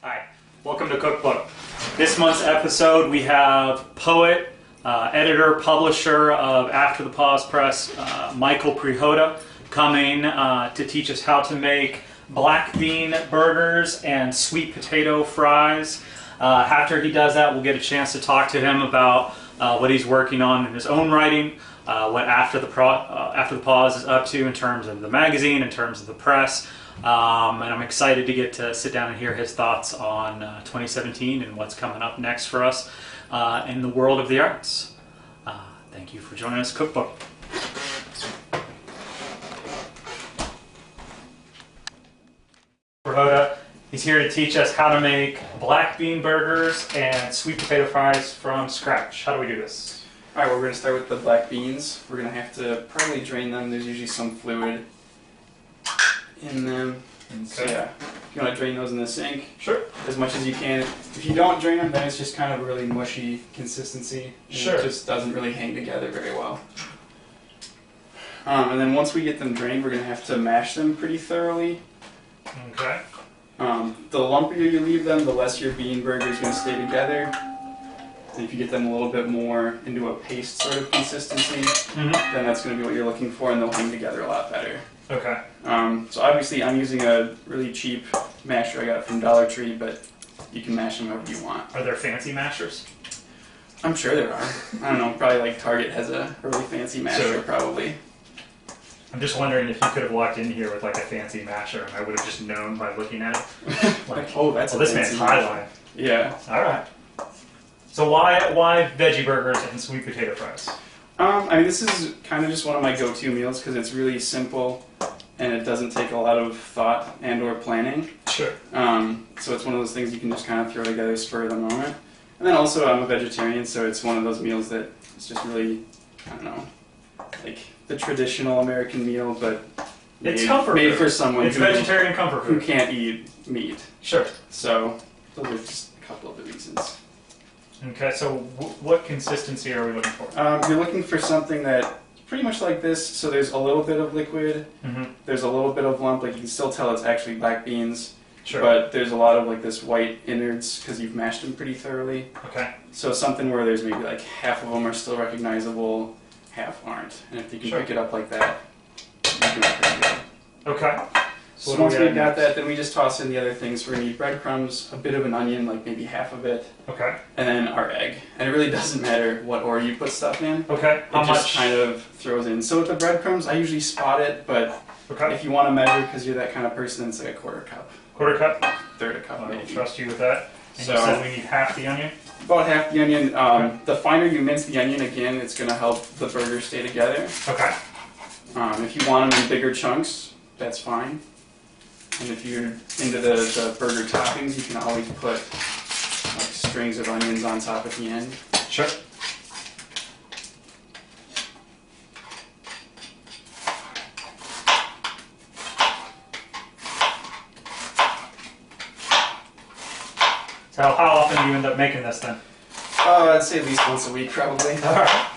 Hi, welcome to CookBook. This month's episode we have poet, editor, publisher of After the Pause Press, Michael Prihoda, coming to teach us how to make black bean burgers and sweet potato fries. After he does that, we'll get a chance to talk to him about what he's working on in his own writing, what After the Pause is up to in terms of the magazine, in terms of the press. And I'm excited to get to sit down and hear his thoughts on 2017 and what's coming up next for us in the world of the arts. Thank you for joining us, CookBook. Prihoda, he's here to teach us how to make black bean burgers and sweet potato fries from scratch. How do we do this? Alright, well, we're going to start with the black beans. We're going to have to probably drain them. There's usually some fluid in them. Okay. So yeah, you want to drain those in the sink. Sure. As much as you can. If you don't drain them, then it's just kind of a really mushy consistency. Sure. It just doesn't really hang together very well. And then once we get them drained, we're going to have to mash them pretty thoroughly. Okay. The lumpier you leave them, the less your bean burger is going to stay together. And if you get them a little bit more into a paste sort of consistency, then that's going to be what you're looking for, and they'll hang together a lot better. Okay. So obviously I'm using a really cheap masher I got from Dollar Tree, but you can mash them however you want. Are there fancy mashers? I'm sure there are. I don't know, probably like Target has a really fancy masher, probably. I'm just wondering if you could have walked in here with like a fancy masher and I would have just known by looking at it. Like, oh, that's this man's highline. Yeah. Alright. So why veggie burgers and sweet potato fries? I mean, this is kind of just one of my go-to meals because it's really simple and it doesn't take a lot of thought and or planning. Sure. So it's one of those things you can just kind of throw together spur of the moment. And then also I'm a vegetarian, so it's one of those meals that it's just really, I don't know, like the traditional American meal, but made for someone vegetarian comfort who food. can't eat meat. Sure. So those are just a couple of the reasons. Okay, so what consistency are we looking for? You're looking for something that pretty much like this, so there's a little bit of liquid, there's a little bit of lump, like you can still tell it's actually black beans, but there's a lot of like this white innards because you've mashed them pretty thoroughly. Okay. So something where there's maybe like half of them are still recognizable, half aren't, and if you can pick it up like that, you're doing pretty good. Okay. So once we've got that, then we just toss in the other things. We're going to need breadcrumbs, a bit of an onion, like maybe half of it. Okay. And then our egg. And it really doesn't matter what order you put stuff in. Okay. It just kind of throws in. So with the breadcrumbs, I usually spot it, but if you want to measure, because you're that kind of person, it's like a quarter cup. Quarter cup? Third a cup, I maybe. will trust you with that. And So, you said we need half the onion? About half the onion. The finer you mince the onion, again, it's going to help the burger stay together. Okay. If you want them in bigger chunks, that's fine. And if you're into the burger toppings, you can always put like strings of onions on top at the end. Sure. So how often do you end up making this then? I'd say at least once a week, probably. Alright.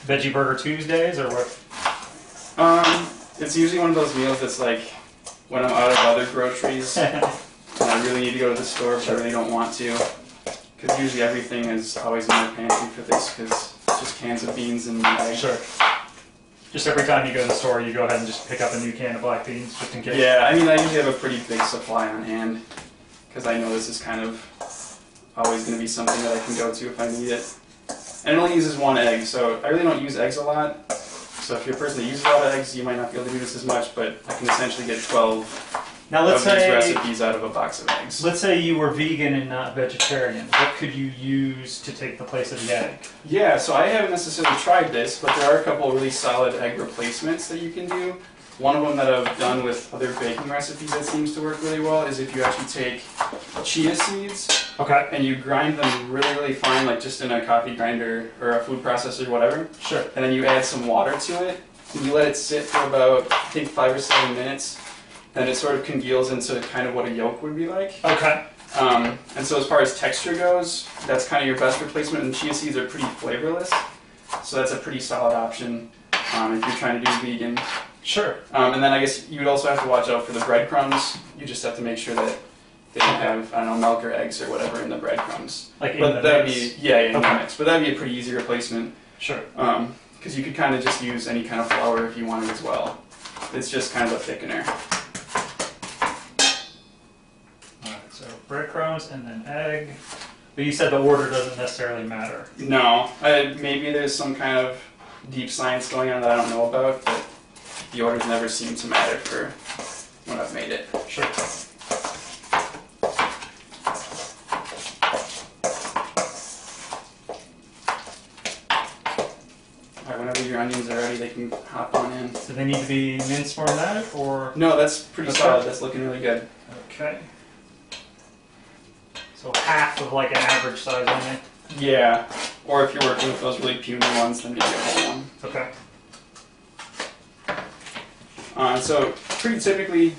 Veggie Burger Tuesdays or what? It's usually one of those meals that's like when I'm out of other groceries and I really need to go to the store, but I really don't want to. Because usually everything is always in my pantry for this, because it's just cans of beans and eggs. Sure. Just every time you go to the store, you go ahead and just pick up a new can of black beans, just in case? Yeah, I mean, I usually have a pretty big supply on hand, because I know this is kind of always going to be something that I can go to if I need it. And it only uses one egg, so I really don't use eggs a lot. So if you're a person that uses a lot of eggs, you might not be able to do this as much, but I can essentially get 12 of these recipes out of a box of eggs. Let's say you were vegan and not vegetarian. What could you use to take the place of the egg? Yeah, so I haven't necessarily tried this, but there are a couple of really solid egg replacements that you can do. One of them that I've done with other baking recipes that seems to work really well is if you actually take chia seeds and you grind them really, really fine, like just in a coffee grinder or a food processor or whatever. Sure. And then you add some water to it, and you let it sit for about, I think, 5 or 7 minutes. Then it sort of congeals into kind of what a yolk would be like. Okay. And so as far as texture goes, that's kind of your best replacement, and chia seeds are pretty flavorless. So that's a pretty solid option if you're trying to do vegan. Sure. And then I guess you would also have to watch out for the breadcrumbs. You just have to make sure that they can have, I don't know, milk or eggs or whatever in the breadcrumbs. Like in but the that'd mix? be, yeah, in Okay. the mix. But that'd be a pretty easy replacement. Sure. Because you could kind of just use any kind of flour if you wanted as well. It's just kind of a thickener. Alright, so breadcrumbs and then egg. But you said the order doesn't necessarily matter. No, maybe there's some kind of deep science going on that I don't know about, but the orders never seem to matter for when I've made it. Sure. Alright, whenever your onions are ready, they can hop on in. Do they need to be minced more than that, or? No, that's pretty Okay. solid. That's looking really good. Okay. So half of like an average size onion. Yeah, or if you're working with those really puny ones, then maybe a whole one. Okay. So pretty typically,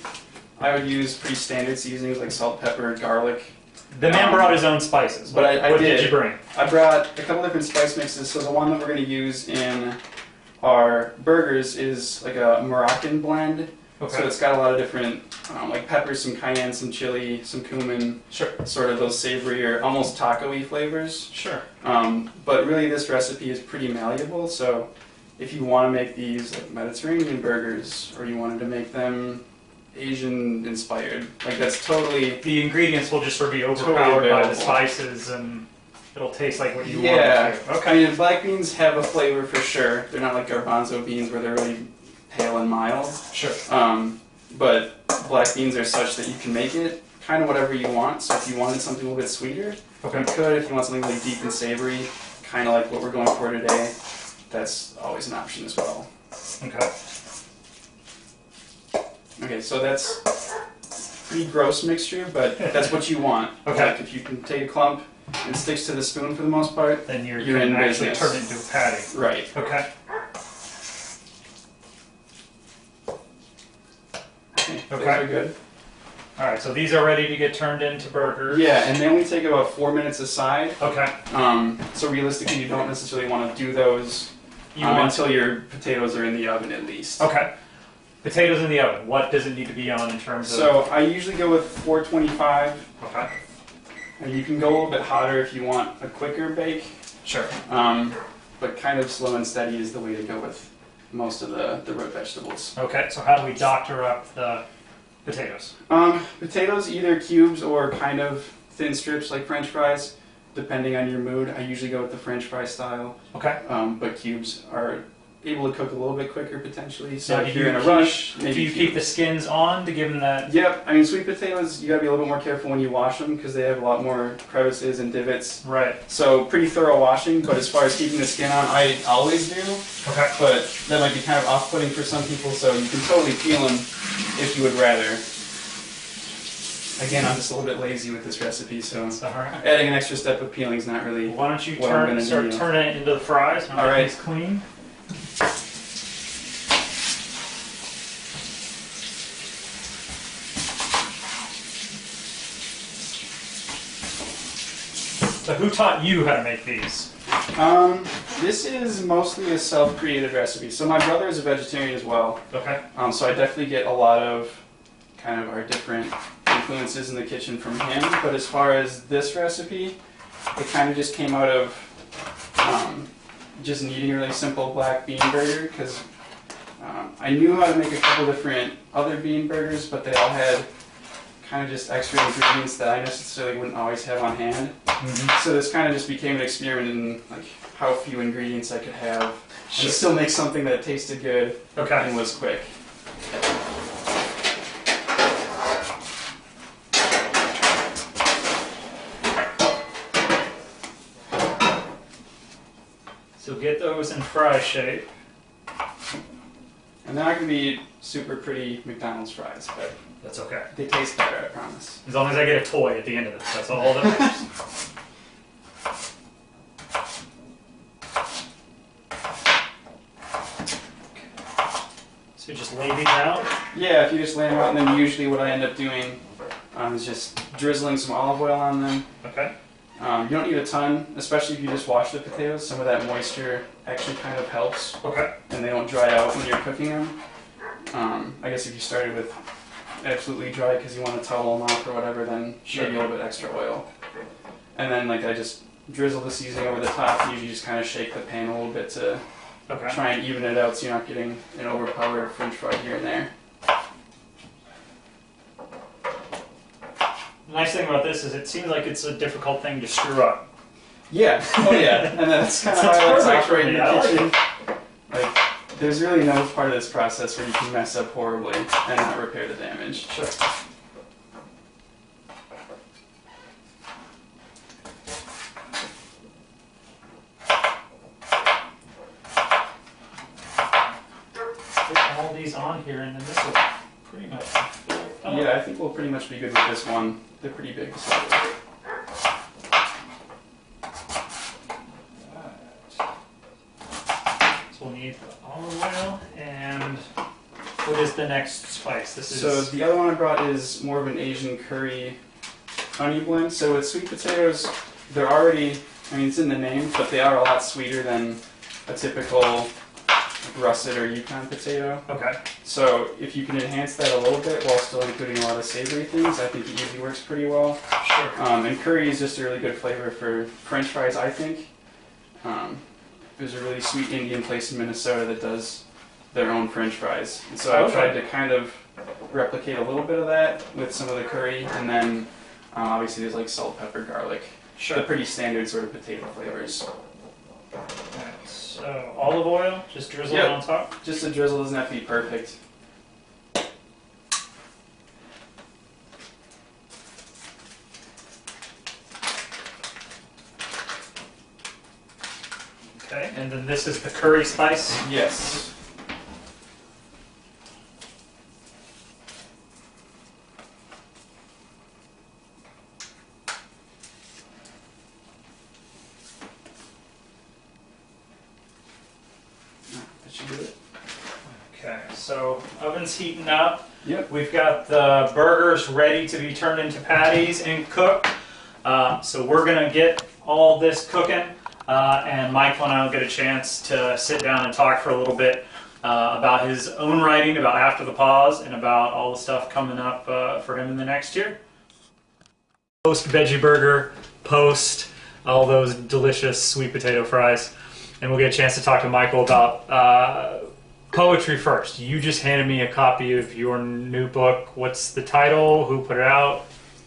I would use pretty standard seasonings like salt, pepper, garlic. The man brought his own spices. But I what did. did you bring? I brought a couple different spice mixes. So the one that we're going to use in our burgers is like a Moroccan blend. Okay. So it's got a lot of different, like peppers, some cayenne, some chili, some cumin, Sure. sort of those savory or almost taco-y flavors. Sure. But really this recipe is pretty malleable, so if you want to make these like Mediterranean burgers, or you wanted to make them Asian inspired, like that's totally... The ingredients will just sort of be Totally overpowered by the available. spices, and it'll taste like what you Yeah, want it to. Okay. I mean black beans have a flavor for sure. They're not like garbanzo beans where they're really pale and mild. Sure. But black beans are such that you can make it kind of whatever you want. So if you wanted something a little bit sweeter, Okay. you could. If you want something really deep and savory, kind of like what we're going for today, that's always an option as well. Okay. Okay, so that's a pretty gross mixture, but that's what you want. Okay. Like if you can take a clump and it sticks to the spoon for the most part, Then you're You're going in to actually business. turn it into a patty. right. Okay. Okay, those Okay. are good. All right. So these are ready to get turned into burgers. Yeah, and then we take about 4 minutes aside. Okay. So realistically, you don't necessarily want to do those You want until your potatoes are in the oven at least. Okay. Potatoes in the oven. What does it need to be on in terms of? So I usually go with 425, Okay. and you can go a little bit hotter if you want a quicker bake, Sure. but kind of slow and steady is the way to go with most of the root vegetables. Okay. So how do we doctor up the potatoes? Potatoes, either cubes or kind of thin strips like French fries, depending on your mood. I usually go with the French fry style, Okay. but cubes are able to cook a little bit quicker potentially. So Now, if do you're you in a keep- rush, maybe Do you keep the skins on to give them that? Yep, I mean sweet potatoes, you gotta be a little bit more careful when you wash them because they have a lot more crevices and divots. Right. So pretty thorough washing, but as far as keeping the skin on, I always do. Okay. But that might be kind of off-putting for some people, so you can totally peel them if you would rather. Again, I'm just a little bit lazy with this recipe, so All right. adding an extra step of peeling is not really... Why don't you What I'm gonna start do. turning it into the fries? All right. These clean. So who taught you how to make these? This is mostly a self-created recipe. So my brother is a vegetarian as well. Okay. So I definitely get a lot of kind of our different influences in the kitchen from him. But as far as this recipe, it kind of just came out of just needing a really simple black bean burger because I knew how to make a couple different other bean burgers, but they all had kind of just extra ingredients that I necessarily wouldn't always have on hand. Mm-hmm. So this kind of just became an experiment in like how few ingredients I could have Sure. and still make something that tasted good Okay. and was quick. So get those in fry shape. And they're not going to be super pretty McDonald's fries, but That's okay. they taste better, I promise. As long as I get a toy at the end of this, that's all that matters. So just lay these out. Yeah, if you just lay them out, and then usually what I end up doing is just drizzling some olive oil on them. Okay. You don't need a ton, especially if you just wash the potatoes. Some of that moisture actually kind of helps, Okay. and they don't dry out when you're cooking them. I guess if you started with absolutely dry because you want to towel them off or whatever, then maybe a little bit extra oil. And then like I just drizzle the seasoning over the top, and usually just kind of shake the pan a little bit to try and even it out so you're not getting an overpowered french fry here and there. The nice thing about this is it seems like it's a difficult thing to screw up. Yeah, oh yeah, and that's kind of how I like to operate in the kitchen. Like, there's really no part of this process where you can mess up horribly and not repair the damage. Sure. Put all these on here, and then this will pretty much fill it up. Yeah, I think we'll pretty much be good with this one. They're pretty big. So. We'll need the olive oil, and what is the next spice? This is So the other one I brought is more of an Asian curry honey blend. So with sweet potatoes, they're already, I mean it's in the name, but they are a lot sweeter than a typical russet or Yukon potato. Okay. So if you can enhance that a little bit while still including a lot of savory things, I think it usually works pretty well. Sure. And curry is just a really good flavor for French fries, I think. There's a really sweet Indian place in Minnesota that does their own French fries. And so I tried to kind of replicate a little bit of that with some of the curry, and then obviously there's like salt, pepper, garlic. Sure. The pretty standard sort of potato flavors. Right, so olive oil, just drizzle it on top? Just a drizzle, doesn't have to be perfect. Okay, and then this is the curry spice? Yes. That should do it. Okay, so oven's heating up. Yep. We've got the burgers ready to be turned into patties and cooked. So we're gonna get all this cooking. And Michael and I will get a chance to sit down and talk for a little bit about his own writing, about After the Pause, and about all the stuff coming up for him in the next year. Post veggie burger, post all those delicious sweet potato fries, and we'll get a chance to talk to Michael about poetry first. You just handed me a copy of your new book. What's the title? Who put it out?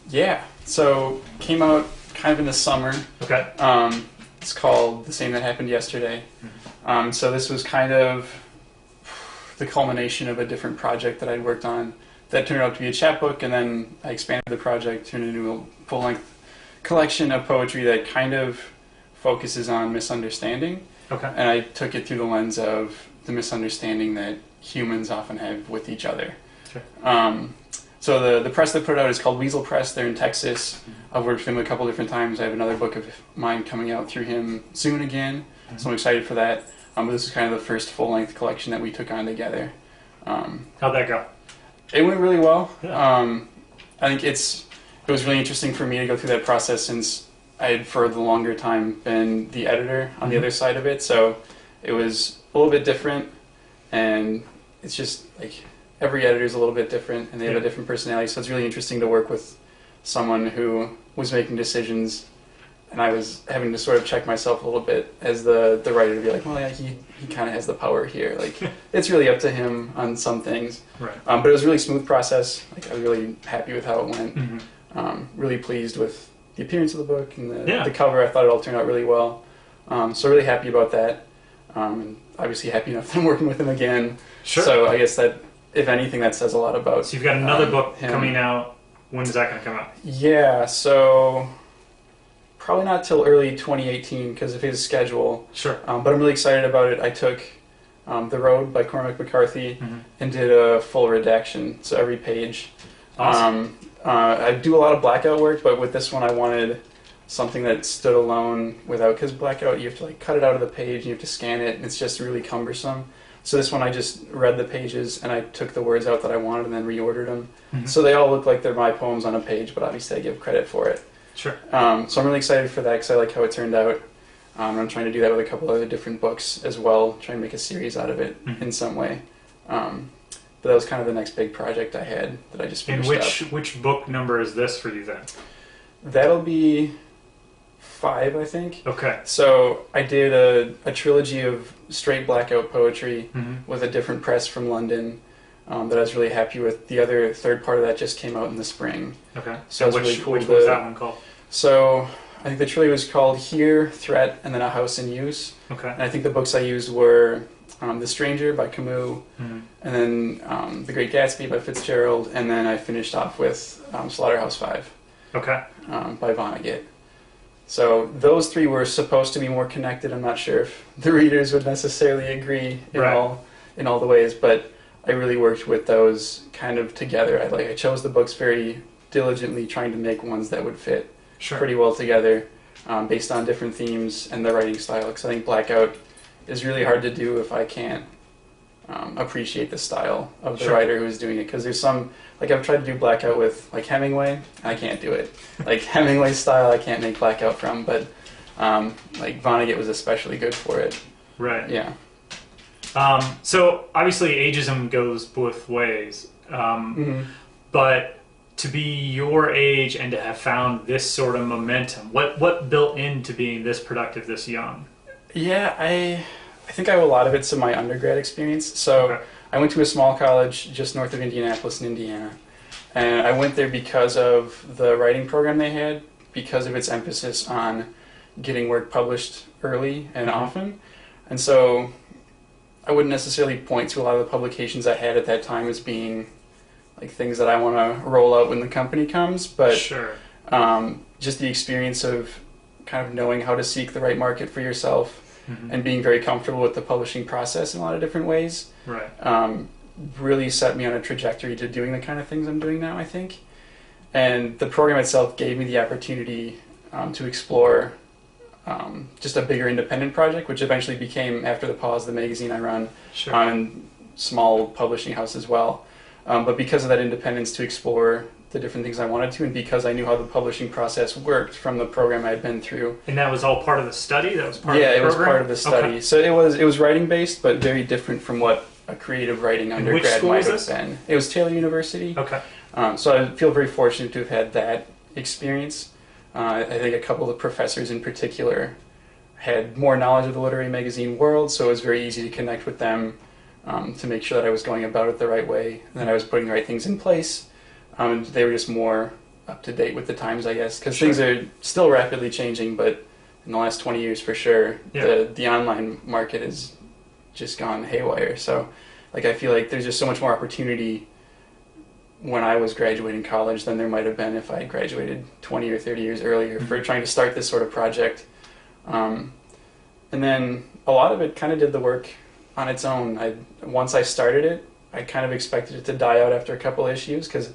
Yeah, so came out kind of in the summer. Okay. It's called The Same That Happened Yesterday. So this was kind of the culmination of a different project that I'd worked on that turned out to be a chapbook, and then I expanded the project, turned it into a full-length collection of poetry that kind of focuses on misunderstanding. Okay. And I took it through the lens of the misunderstanding that humans often have with each other. Sure. So the press that put it out is called Weasel Press. They're in Texas. I've worked with him a couple different times. I have another book of mine coming out through him soon again, so I'm excited for that. But this is kind of the first full-length collection that we took on together. How'd that go? It went really well. Yeah. I think it was really interesting for me to go through that process since I had for the longer time been the editor on the other side of it. So it was a little bit different, and it's just like every editor is a little bit different, and they have a different personality. So it's really interesting to work with someone who was making decisions, and I was having to sort of check myself a little bit as the writer to be like, well, yeah, he kind of has the power here. Like, it's really up to him on some things. Right. But it was a really smooth process. Like, I was really happy with how it went. Really pleased with the appearance of the book and the cover. I thought it all turned out really well. So really happy about that. And obviously happy enough that I'm working with him again. Sure. So I guess that, if anything, that says a lot about So you've got another book him. coming out. When is that going to come out? Yeah, so probably not till early 2018 because of his schedule. Sure. But I'm really excited about it. I took The Road by Cormac McCarthy and did a full redaction, so every page. Awesome. I do a lot of blackout work, but with this one I wanted something that stood alone without, because blackout you have to like cut it out of the page and you have to scan it, and it's just really cumbersome. So this one I just read the pages and I took the words out that I wanted and then reordered them. So they all look like they're my poems on a page, but obviously I give credit for it. Sure. So I'm really excited for that because I like how it turned out. I'm trying to do that with a couple other different books as well, try and make a series out of it in some way. But that was kind of the next big project I had that I just finished And which book number is this for you then? That'll be 5, I think. Okay. So I did a trilogy of straight blackout poetry with a different press from London that I was really happy with. The other third part of that just came out in the spring. Okay. So which was that one called? So I think the trilogy was called Here, Threat, and then A House in Use. Okay. And I think the books I used were The Stranger by Camus, and then The Great Gatsby by Fitzgerald, and then I finished off with Slaughterhouse-Five Okay. by Vonnegut. So those 3 were supposed to be more connected. I'm not sure if the readers would necessarily agree in all the ways, but I really worked with those kind of together. I chose the books very diligently, trying to make ones that would fit pretty well together, based on different themes and the writing style. Because I think Blackout is really hard to do if I can't appreciate the style of the writer who's doing it. Because there's some, like I've tried to do Blackout with like Hemingway, I can't do it. Like Hemingway style, I can't make Blackout from, but like Vonnegut was especially good for it. Right. Yeah. So obviously ageism goes both ways, but to be your age and to have found this sort of momentum, what built into being this productive this young? Yeah, I think I owe a lot of it to my undergrad experience. So I went to a small college just north of Indianapolis in Indiana, and I went there because of the writing program they had, because of its emphasis on getting work published early and often. And so I wouldn't necessarily point to a lot of the publications I had at that time as being like things that I want to roll out when the company comes, but just the experience of kind of knowing how to seek the right market for yourself and being very comfortable with the publishing process in a lot of different ways really set me on a trajectory to doing the kind of things I'm doing now, I think. And the program itself gave me the opportunity to explore just a bigger independent project, which eventually became, after the pause, the magazine I run on small publishing house as well. But because of that independence to explore the different things I wanted to, and because I knew how the publishing process worked from the program I had been through. And that was all part of the study? That was part of the program? Yeah, it was part of the study. Okay. So it was writing based, but very different from what a creative writing undergrad might have been. It was Taylor University. Okay. So I feel very fortunate to have had that experience. I think a couple of the professors in particular had more knowledge of the literary magazine world, so it was very easy to connect with them to make sure that I was going about it the right way, and that I was putting the right things in place. They were just more up to date with the times, I guess, because things are still rapidly changing, but in the last 20 years for sure, the online market has just gone haywire. So like I feel like there's just so much more opportunity when I was graduating college than there might have been if I had graduated 20 or 30 years earlier for trying to start this sort of project. And then a lot of it kind of did the work on its own. Once I started it, I kind of expected it to die out after a couple issues because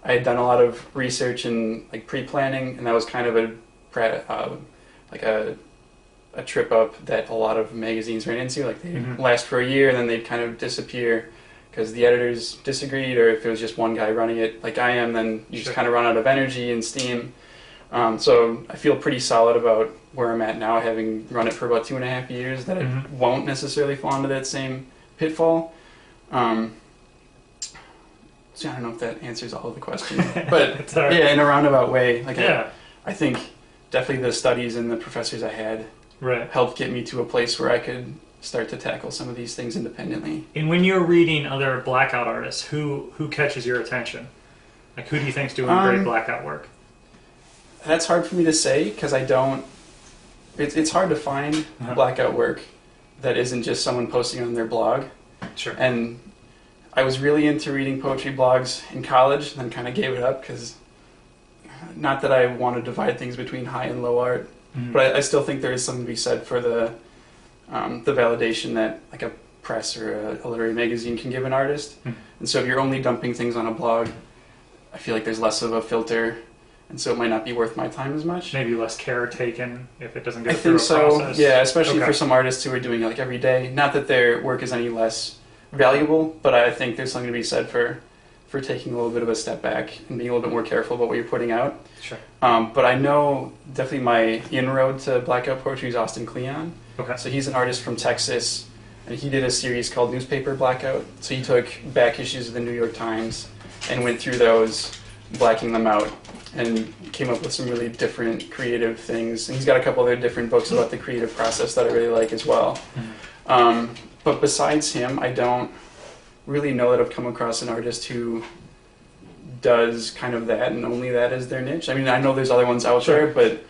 I had done a lot of research and like pre-planning, and that was kind of a trip up that a lot of magazines ran into. Like they'd last for a year and then they'd kind of disappear because the editors disagreed, or if it was just one guy running it like I am, then you just kind of run out of energy and steam. So I feel pretty solid about where I'm at now, having run it for about 2.5 years, that it won't necessarily fall into that same pitfall. So I don't know if that answers all of the questions, but in a roundabout way, like I think definitely the studies and the professors I had helped get me to a place where I could start to tackle some of these things independently. And when you're reading other blackout artists, who catches your attention? Like who do you think's doing great blackout work? That's hard for me to say because I don't. It's hard to find blackout work that isn't just someone posting on their blog. Sure. And I was really into reading poetry blogs in college, and then kind of gave it up because, not that I want to divide things between high and low art, but I still think there is something to be said for the validation that like a press or a literary magazine can give an artist. And so if you're only dumping things on a blog, I feel like there's less of a filter, and so it might not be worth my time as much. Maybe less care taken if it doesn't go I through think a so. process. Yeah, especially for some artists who are doing it like every day. Not that their work is any less valuable, but I think there's something to be said for taking a little bit of a step back and being a little bit more careful about what you're putting out. Sure. But I know definitely my inroad to blackout poetry is Austin Kleon. Okay. So he's an artist from Texas and he did a series called Newspaper Blackout. So he took back issues of the New York Times and went through those, blacking them out, and came up with some really different creative things. And he's got a couple other different books about the creative process that I really like as well. But besides him, I don't really know that I've come across an artist who does kind of that and only that as their niche. I mean, I know there's other ones out there, but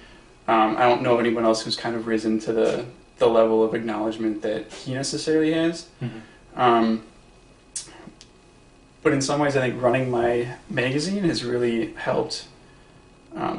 I don't know of anyone else who's kind of risen to the level of acknowledgement that he necessarily has. But in some ways, I think running my magazine has really helped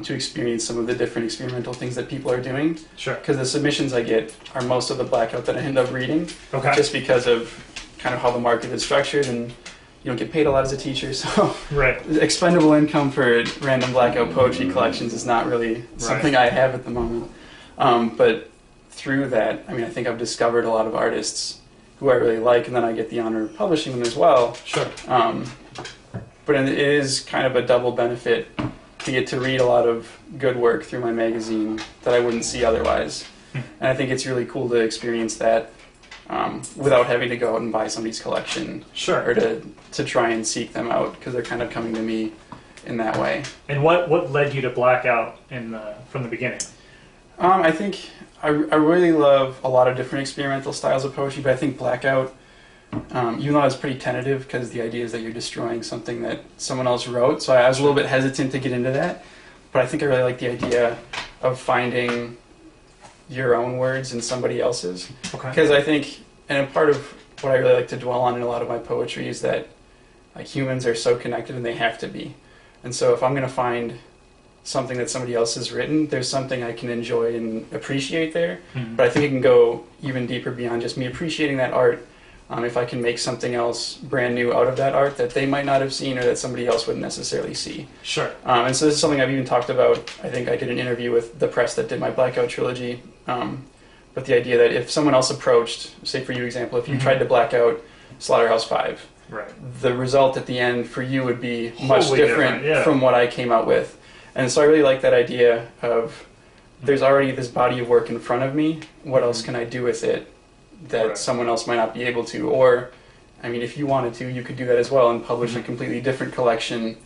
to experience some of the different experimental things that people are doing. Sure. Because the submissions I get are most of the blackout that I end up reading. Okay. Just because of kind of how the market is structured, and you don't get paid a lot as a teacher, so right. Expendable income for random blackout poetry collections is not really something I have at the moment. But through that, I mean, I think I've discovered a lot of artists who I really like, and then I get the honor of publishing them as well. Sure. But it is kind of a double benefit to get to read a lot of good work through my magazine that I wouldn't see otherwise. And I think it's really cool to experience that without having to go out and buy somebody's collection. Sure. Or to try and seek them out, because they're kind of coming to me in that way. And what led you to Blackout from the beginning? I think I really love a lot of different experimental styles of poetry, but I think Blackout, even though I was pretty tentative because the idea is that you're destroying something that someone else wrote, so I was a little bit hesitant to get into that, but I think I really like the idea of finding your own words in somebody else's. Okay. Because I think, and a part of what I really like to dwell on in a lot of my poetry is that humans are so connected, and they have to be. And so if I'm going to find something that somebody else has written, there's something I can enjoy and appreciate there. But I think it can go even deeper beyond just me appreciating that art. If I can make something else brand new out of that art that they might not have seen or that somebody else wouldn't necessarily see. Sure. And so this is something I've even talked about. I think I did an interview with the press that did my Blackout trilogy. But the idea that if someone else approached, say for you example, if you tried to black out Slaughterhouse-5, right, the result at the end for you would be much different yeah, from what I came out with. And so I really like that idea of there's already this body of work in front of me, what else can I do with it that someone else might not be able to? Or, I mean, if you wanted to, you could do that as well and publish a completely different collection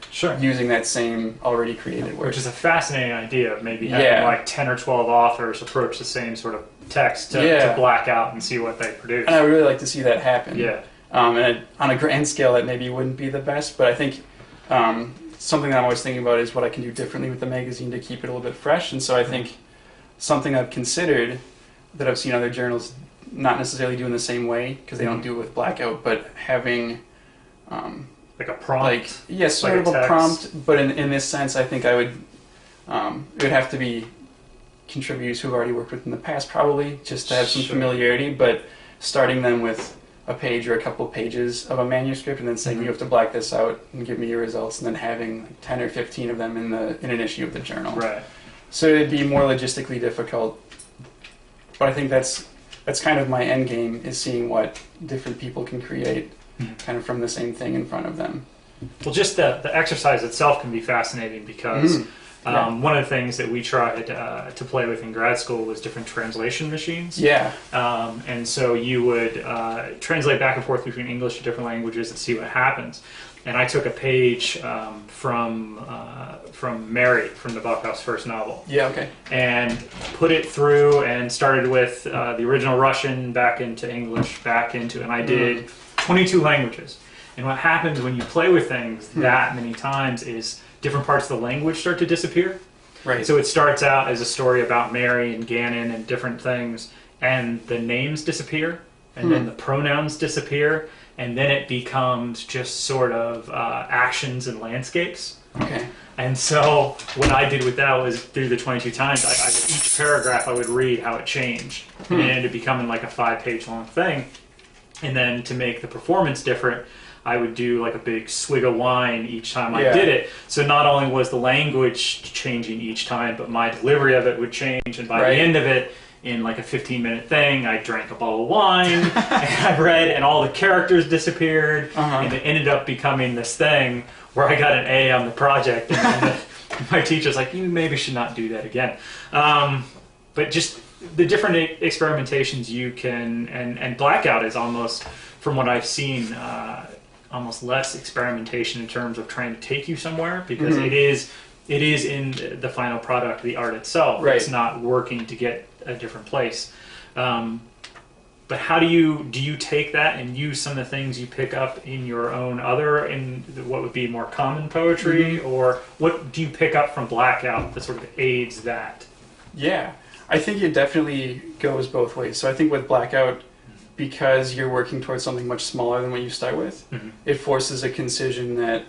using that same already created work. Which is a fascinating idea of maybe having like 10 or 12 authors approach the same sort of text to black out and see what they produce. And I would really like to see that happen. Yeah. And on a grand scale, that maybe wouldn't be the best, but I think something that I'm always thinking about is what I can do differently with the magazine to keep it a little bit fresh. And so I think something I've considered that I've seen other journals not necessarily do in the same way, because they don't do it with Blackout, but having like a prompt, sort of a prompt, but in this sense I think I would it would have to be contributors who've already worked with in the past, probably, just to have some familiarity, but starting them with a page or a couple of pages of a manuscript and then saying you have to black this out and give me your results, and then having like 10 or 15 of them in an issue of the journal. Right. So it'd be more logistically difficult, but I think that's kind of my end game, is seeing what different people can create kind of from the same thing in front of them. Well, just the exercise itself can be fascinating because one of the things that we tried to play with in grad school was different translation machines. Yeah. And so you would translate back and forth between English to different languages and see what happens. And I took a page from Mary, from Nabokov's first novel. Yeah, okay. And put it through and started with the original Russian back into English, and I did 22 languages. And what happens when you play with things that many times is different parts of the language start to disappear. Right. So it starts out as a story about Mary and Gannon and different things, and the names disappear, and then the pronouns disappear, and then it becomes just sort of actions and landscapes. Okay. And so what I did with that was, through the 22 times, each paragraph I would read how it changed. And it ended up becoming like a 5-page long thing. And then to make the performance different, I would do like a big swig of wine each time I did it. So not only was the language changing each time, but my delivery of it would change. And by the end of it, in like a 15-minute thing, I drank a bottle of wine, and I read, and all the characters disappeared, and it ended up becoming this thing where I got an A on the project, and my teacher's like, you maybe should not do that again. But just the different experimentations you can, and Blackout is almost, from what I've seen, almost less experimentation in terms of trying to take you somewhere, because it is in the final product, the art itself. Right. It's not working to get a different place. But how do you take that and use some of the things you pick up in your own in what would be more common poetry, or what do you pick up from Blackout that sort of aids that? Yeah, I think it definitely goes both ways. So I think with Blackout, because you're working towards something much smaller than what you start with, it forces a concision that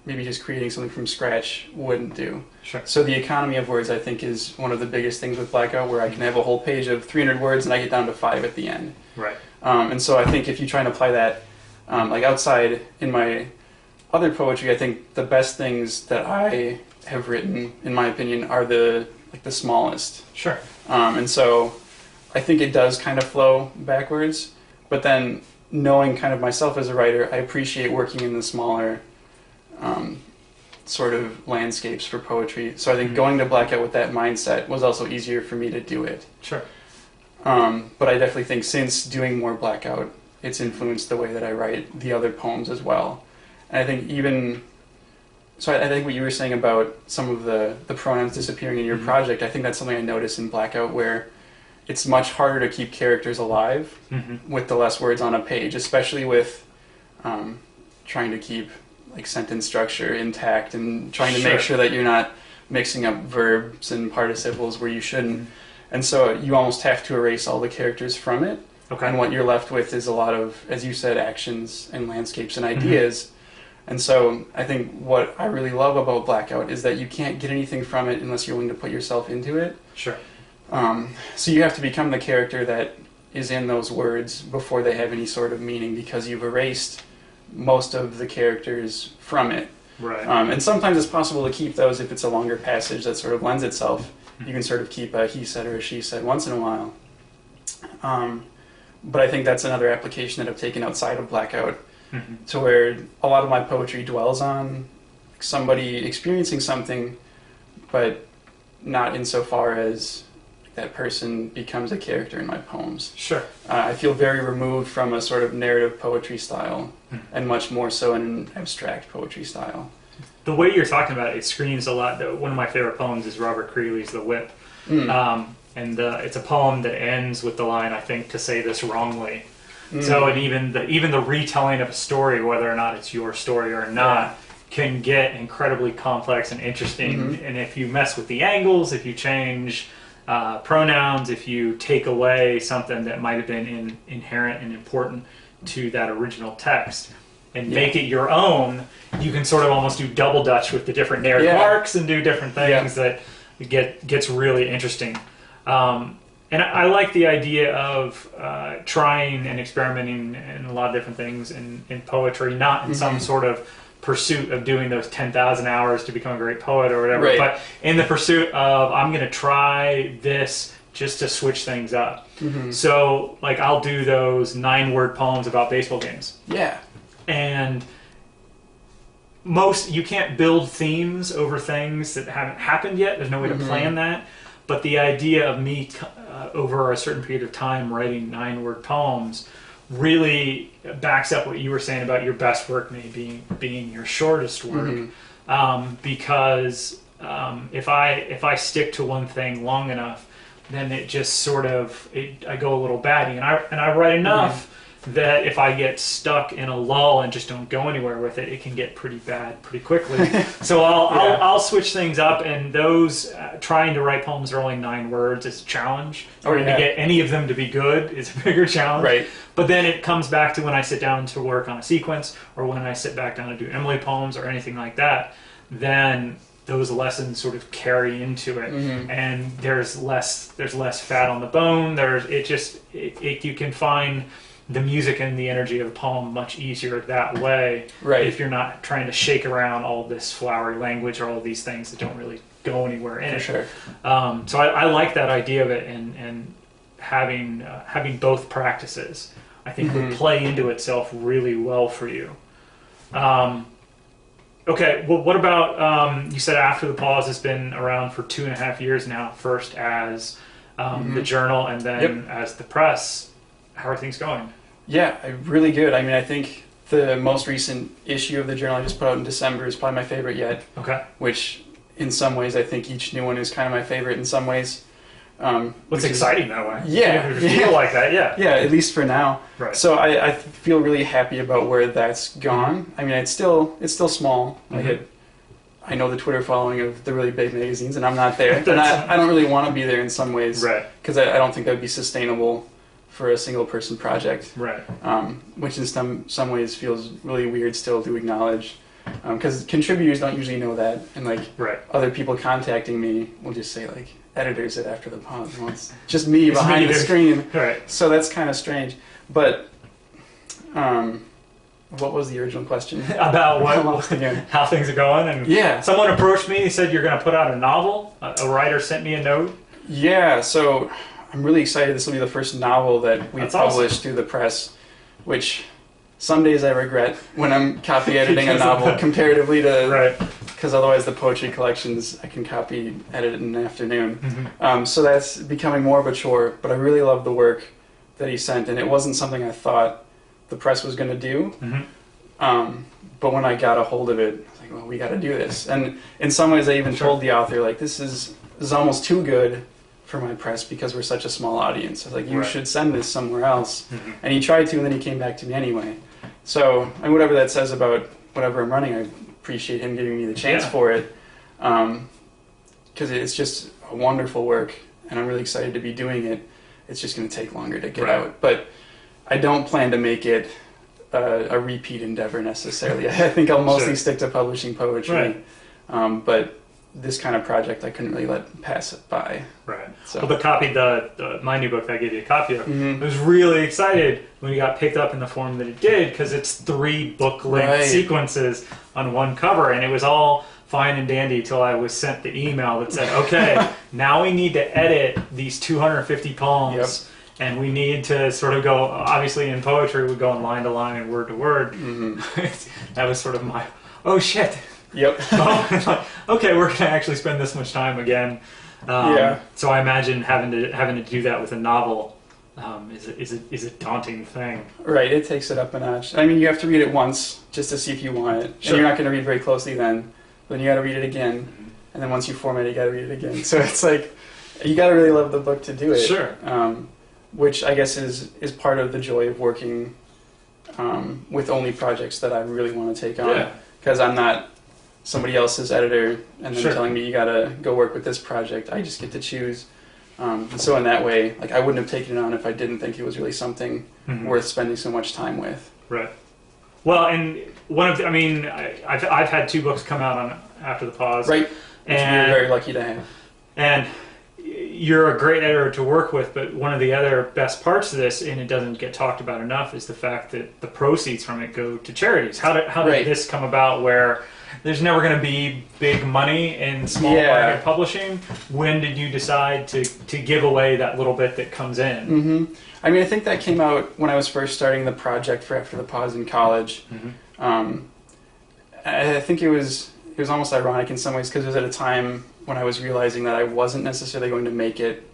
maybe just creating something from scratch wouldn't do. Sure. So the economy of words, I think, is one of the biggest things with Blackout, where I can have a whole page of 300 words and I get down to 5 at the end. Right. And so I think if you try and apply that, like outside in my other poetry, I think the best things that I have written, in my opinion, are the smallest. Sure. And so I think it does kind of flow backwards, but then knowing kind of myself as a writer, I appreciate working in the smaller sort of landscapes for poetry. So I think going to Blackout with that mindset was also easier for me to do it. Sure. But I definitely think since doing more Blackout, it's influenced the way that I write the other poems as well. And I think I think what you were saying about some of the pronouns disappearing in your project, I think that's something I noticed in Blackout, where it's much harder to keep characters alive with the less words on a page, especially with trying to keep like sentence structure intact and trying to make sure that you're not mixing up verbs and participles where you shouldn't. And so you almost have to erase all the characters from it. Okay. And what you're left with is a lot of, as you said, actions and landscapes and ideas. And so I think what I really love about Blackout is that you can't get anything from it unless you're willing to put yourself into it. Sure. So you have to become the character that is in those words before they have any sort of meaning, because you've erased most of the characters from it. Right. And sometimes it's possible to keep those if it's a longer passage that sort of lends itself. You can sort of keep a he said or a she said once in a while. But I think that's another application that I've taken outside of Blackout, to where a lot of my poetry dwells on somebody experiencing something, but not insofar as that person becomes a character in my poems. Sure. I feel very removed from a sort of narrative poetry style, and much more so in an abstract poetry style. The way you're talking about it screams a lot. One of my favorite poems is Robert Creeley's The Whip. And it's a poem that ends with the line, I think, to say this wrongly. So, and even the retelling of a story, whether or not it's your story or not, can get incredibly complex and interesting. And if you mess with the angles, if you change pronouns, if you take away something that might have been inherent and important to that original text and make it your own, you can sort of almost do double dutch with the different narrative arcs and do different things that gets really interesting. And I like the idea of trying and experimenting in a lot of different things in poetry, not in some sort of pursuit of doing those 10,000 hours to become a great poet or whatever, but in the pursuit of, I'm going to try this just to switch things up. So, like, I'll do those 9-word poems about baseball games. Yeah. And you can't build themes over things that haven't happened yet. There's no way to plan that. But the idea of me over a certain period of time writing 9-word poems really backs up what you were saying about your best work maybe being your shortest work. Because if I stick to one thing long enough, then it just sort of I go a little batty, and I write enough that if I get stuck in a lull and just don't go anywhere with it, it can get pretty bad pretty quickly. So I'll switch things up, and those trying to write poems that are only 9 words is a challenge. To get any of them to be good is a bigger challenge. Right. But then it comes back to when I sit down to work on a sequence, or when I sit back down to do Emily poems or anything like that, then those lessons sort of carry into it, and there's less fat on the bone. You can find the music and the energy of a poem much easier that way, if you're not trying to shake around all this flowery language or all of these things that don't really go anywhere in it. Sure. So I like that idea of it, and having both practices, I think, would play into itself really well for you. Okay, well, what about, you said After the Pause has been around for 2.5 years now, first as the journal and then as the press. How are things going? Yeah, really good. I mean, I think the most recent issue of the journal I just put out in December is probably my favorite yet. Okay. Which, in some ways, I think each new one is kind of my favorite in some ways. What's exciting that way? Yeah. You feel like that, yeah. Yeah, at least for now. Right. So I feel really happy about where that's gone. I mean, it's still small. Like I know the Twitter following of the really big magazines, and I'm not there. And I don't really want to be there in some ways. Right. Because I don't think that would be sustainable for a single person project. Right. Which in some ways feels really weird still to acknowledge. Because contributors don't usually know that. And like other people contacting me will just say like, editors at After the Pause. Well, it's just me behind the screen. Right. So that's kind of strange. But what was the original question? About how things are going? And someone approached me. He said you're going to put out a novel. A writer sent me a note. Yeah. So I'm really excited. This will be the first novel that we published through the press, which some days I regret when I'm copy editing a novel comparatively to... Because otherwise the poetry collections I can copy edit in an afternoon. So that's becoming more of a chore, but I really love the work that he sent, and it wasn't something I thought the press was going to do. But when I got a hold of it, I was like, well, we got to do this. And in some ways I even told the author, like, this is almost too good for my press because we're such a small audience. I was like, you should send this somewhere else. And he tried to, and then he came back to me anyway. So, and whatever that says about whatever I'm running, I appreciate him giving me the chance for it, because it's just a wonderful work, and I'm really excited to be doing it. It's just going to take longer to get out, but I don't plan to make it a repeat endeavor necessarily. I think I'll mostly stick to publishing poetry, but this kind of project I couldn't really let pass it by. Right. So. Well, my new book that I gave you a copy of, I was really excited when it got picked up in the form that it did, because it's 3 book-length sequences on one cover, and it was all fine and dandy till I was sent the email that said, okay, now we need to edit these 250 poems, and we need to sort of go, obviously in poetry we go in line to line and word to word. That was sort of my, oh shit. Okay, we're going to actually spend this much time again. So I imagine having to do that with a novel is a daunting thing. Right, it takes it up a notch. I mean, you have to read it once just to see if you want it. And you're not going to read very closely then. Then you got to read it again. And then once you format it, you got to read it again. So it's like, you got to really love the book to do it. Which I guess is part of the joy of working with only projects that I really want to take on. Because I'm not somebody else's editor and then telling me you gotta go work with this project. I just get to choose. And so in that way, like, I wouldn't have taken it on if I didn't think it was really something worth spending so much time with. Right. Well, and I've had 2 books come out on After the Pause. Right. And you're very lucky to have. And you're a great editor to work with, but one of the other best parts of this, and it doesn't get talked about enough, is the fact that the proceeds from it go to charities. How did this come about, where there's never going to be big money in small market publishing? When did you decide to give away that little bit that comes in? I mean, I think that came out when I was first starting the project for After the Pause in college. I think it was almost ironic in some ways, because it was at a time when I was realizing that I wasn't necessarily going to make it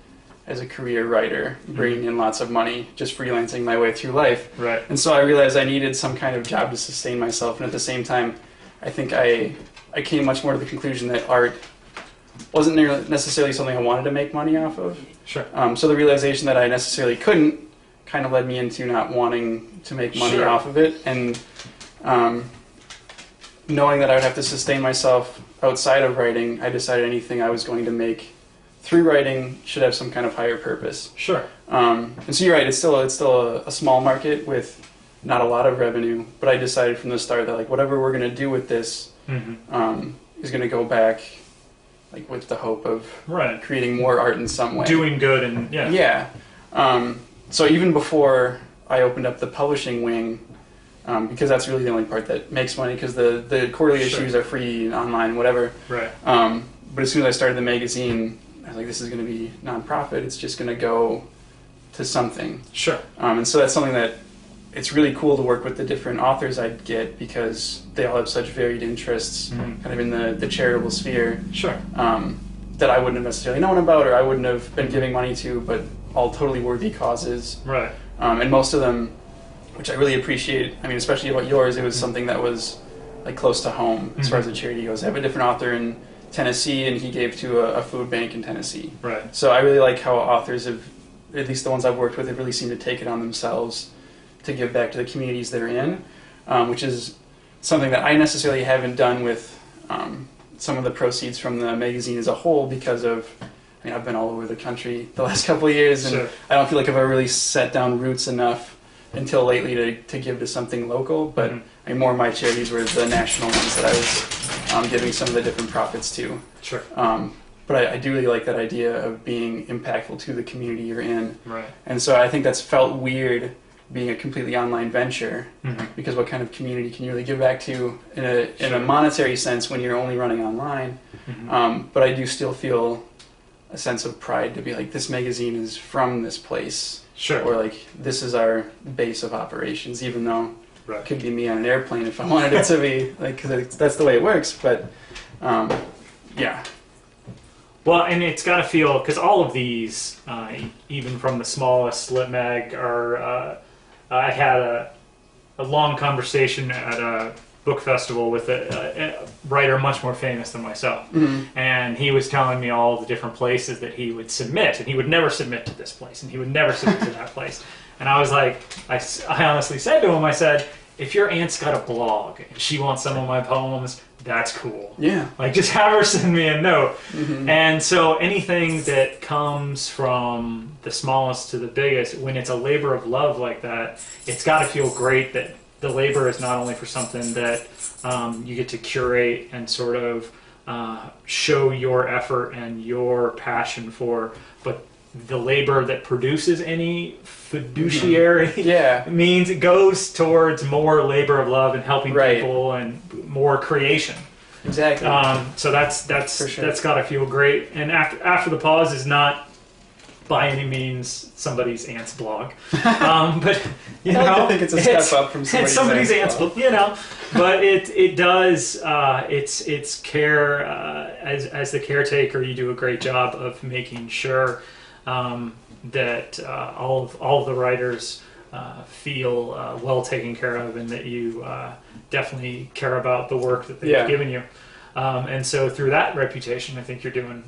as a career writer, bringing in lots of money, just freelancing my way through life. Right. And so I realized I needed some kind of job to sustain myself, and at the same time, I think I came much more to the conclusion that art wasn't necessarily something I wanted to make money off of. So the realization that I necessarily couldn't kind of led me into not wanting to make money off of it, and knowing that I would have to sustain myself outside of writing, I decided anything I was going to make through writing should have some kind of higher purpose. And so you're right, it's still a small market with not a lot of revenue, but I decided from the start that, like, whatever we're going to do with this is going to go back, like, with the hope of creating more art in some way. Doing good and so even before I opened up the publishing wing, because that's really the only part that makes money, because the quarterly issues are free and online, whatever. But as soon as I started the magazine, I was like, this is going to be nonprofit. It's just going to go to something. And so that's something that it's really cool to work with the different authors I get because they all have such varied interests, kind of in the charitable sphere. Sure. That I wouldn't have necessarily known about, or I wouldn't have been giving money to, but all totally worthy causes. Right. And most of them, which I really appreciate. I mean, especially about yours, it was something that was like close to home as far as the charity goes. I have a different author in Tennessee, and he gave to a food bank in Tennessee. Right. So I really like how authors have, at least the ones I've worked with, have really seemed to take it on themselves to give back to the communities they're in, which is something that I necessarily haven't done with some of the proceeds from the magazine as a whole because of, I mean, I've been all over the country the last couple of years, and Sure. I don't feel like I've ever really set down roots enough until lately to give to something local, but I mean, more of my charities were the national ones that I was giving some of the different profits to. Sure. But I do really like that idea of being impactful to the community you're in. Right. And so I think that's felt weird being a completely online venture, because what kind of community can you really give back to in a monetary sense when you're only running online? But I do still feel a sense of pride to be like, this magazine is from this place. Sure. Or like, this is our base of operations, even though Right. it could be me on an airplane if I wanted it to be, like, because that's the way it works. But yeah. Well, and it's got to feel, because all of these, even from the smallest lit mag, are. I had a long conversation at a book festival with a writer much more famous than myself, and he was telling me all the different places that he would submit, and he would never submit to this place, and he would never submit to that place. And I was like, I honestly said to him, I said, if your aunt's got a blog and she wants some of my poems, that's cool. Yeah. Like, just have her send me a note. And so anything that comes from the smallest to the biggest, when it's a labor of love like that, it's got to feel great that the labor is not only for something that you get to curate and sort of show your effort and your passion for, but the labor that produces any fiduciary means it goes towards more labor of love and helping people and more creation. Exactly. So that's got to feel great. And after the pause is not by any means somebody's aunt's blog, but you know, I think it's a step up from somebody's aunt's blog. You know, but it does it's care as the caretaker. You do a great job of making sure that all of the writers feel well taken care of, and that you definitely care about the work that they've given you. And so through that reputation, I think you're doing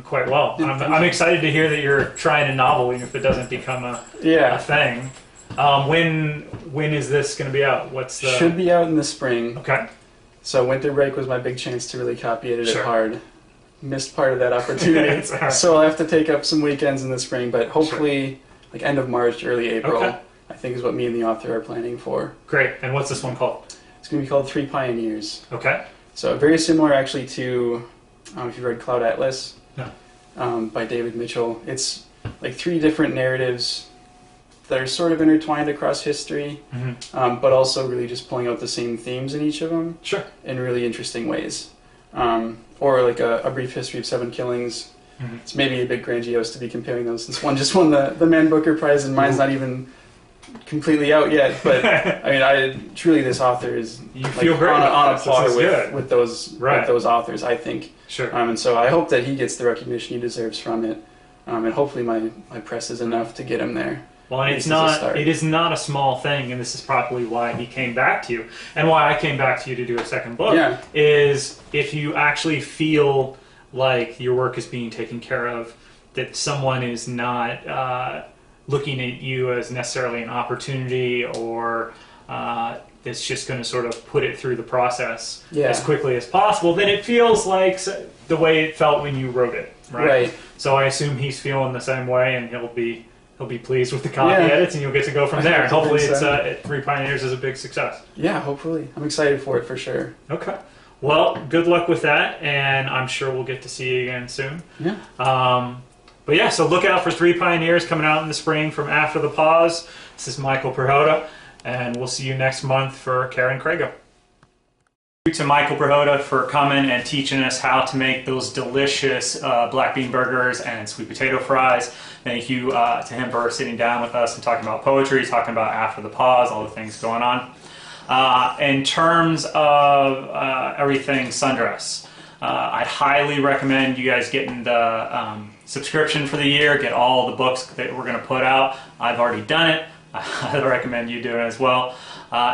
quite well. I'm excited to hear that you're trying a novel, even if it doesn't become a thing. When is this going to be out? Should be out in the spring. Okay. So winter break was my big chance to really copy edit it hard. Missed part of that opportunity. So I'll have to take up some weekends in the spring, but hopefully like end of March, early April, I think is what me and the author are planning for. Great. And what's this one called? It's going to be called 3 Pioneers. Okay. So very similar actually to, if you've read Cloud Atlas, no. By David Mitchell. It's like 3 different narratives that are sort of intertwined across history, but also really just pulling out the same themes in each of them in really interesting ways. Or like a brief history of 7 killings. It's maybe a bit grandiose to be comparing those, since one just won the Man Booker Prize and mine's not even completely out yet. But I mean, truly, this author is feel great on a par with those authors, I think. Sure. And so I hope that he gets the recognition he deserves from it, and hopefully my press is enough to get him there. Well, and it is not a small thing, and this is probably why he came back to you, and why I came back to you to do a second book, is if you actually feel like your work is being taken care of, that someone is not looking at you as necessarily an opportunity, or it's just going to sort of put it through the process as quickly as possible, then it feels like the way it felt when you wrote it, right? So I assume he's feeling the same way, and he'll be pleased with the copy edits, and you'll get to go from there. Hopefully, it's 3 Pioneers is a big success. Yeah, hopefully. I'm excited for it for sure. Okay. Well, good luck with that, and I'm sure we'll get to see you again soon. Yeah. But yeah, so look out for 3 Pioneers coming out in the spring from After the Pause. This is Michael Prihoda, and we'll see you next month for Karen Crago. To Michael Prihoda for coming and teaching us how to make those delicious black bean burgers and sweet potato fries. Thank you to him for sitting down with us and talking about poetry, talking about After the Pause, all the things going on. In terms of everything Sundress, I'd highly recommend you guys getting the subscription for the year, get all the books that we're going to put out. I've already done it. I highly recommend you doing it as well.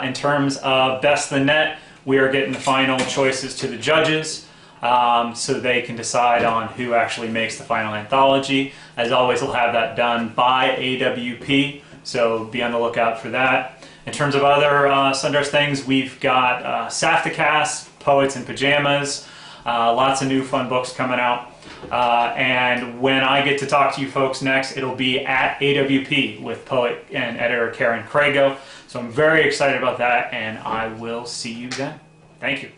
In terms of Best of the Net, we are getting the final choices to the judges so they can decide on who actually makes the final anthology. As always, we'll have that done by AWP, so be on the lookout for that. In terms of other Sundress things, we've got Safticast, Poets in Pajamas, lots of new fun books coming out. And when I get to talk to you folks next, it'll be at AWP with poet and editor Karen Crago. So I'm very excited about that, and I will see you then. Thank you.